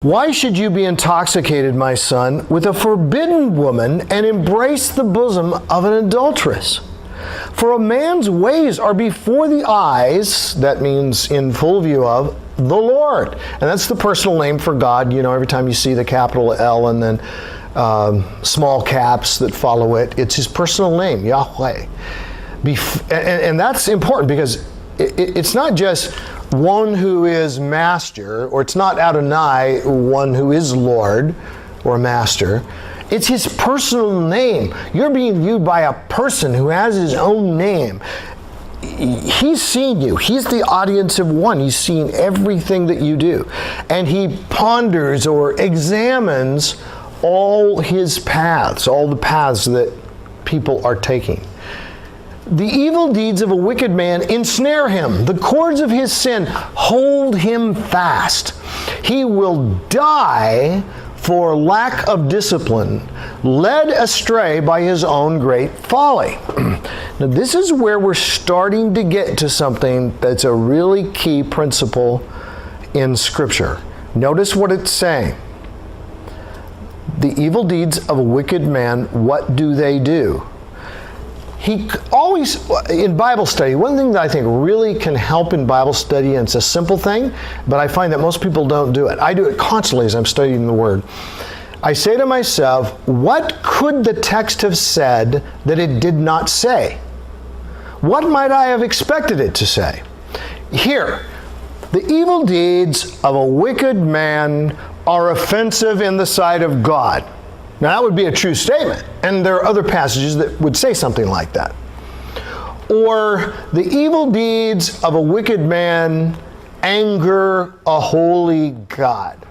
Why should you be intoxicated, my son, with a forbidden woman and embrace the bosom of an adulteress? For a man's ways are before the eyes, that means in full view of, the Lord. And that's the personal name for God. You know, every time you see the capital L and then small caps that follow it, it's his personal name, Yahweh. And that's important because it's not just one who is master, or it's not Adonai, one who is Lord or master. It's his personal name. You're being viewed by a person who has his own name. He's seen you. He's the audience of one. He's seen everything that you do. And he ponders or examines all his paths, all the paths that people are taking. The evil deeds of a wicked man ensnare him. The cords of his sin hold him fast. He will die for lack of discipline, led astray by his own great folly. Now, this is where we're starting to get to something that's a really key principle in Scripture. Notice what it's saying. The evil deeds of a wicked man, what do they do? He always, in Bible study, one thing that I think really can help in Bible study, and it's a simple thing, but I find that most people don't do it. I do it constantly as I'm studying the Word. I say to myself, what could the text have said that it did not say? What might I have expected it to say? Here, the evil deeds of a wicked man are offensive in the sight of God. Now, that would be a true statement, and there are other passages that would say something like that. Or, the evil deeds of a wicked man anger a holy God.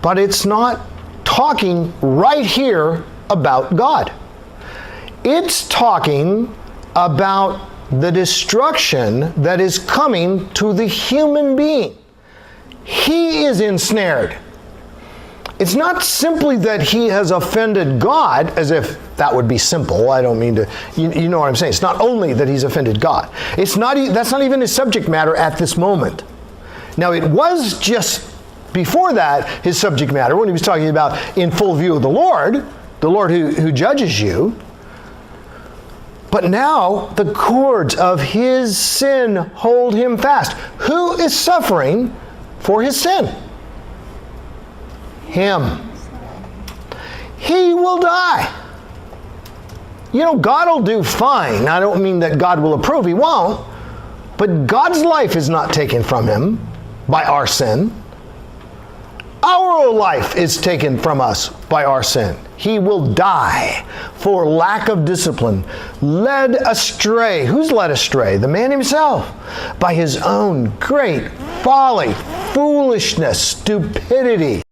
But it's not talking right here about God. It's talking about the destruction that is coming to the human being. He is ensnared. It's not simply that he has offended God, as if that would be simple. I don't mean to, you know what I'm saying. It's not only that he's offended God. That's not even his subject matter at this moment. Now, it was just before that his subject matter when he was talking about in full view of the Lord who judges you. But now the cords of his sin hold him fast. Who is suffering for his sin? Him. He will die. You know, God will do fine. I don't mean that God will approve. He won't. But God's life is not taken from him by our sin. Our life is taken from us by our sin. He will die for lack of discipline, led astray. Who's led astray? The man himself, by his own great folly, foolishness, stupidity.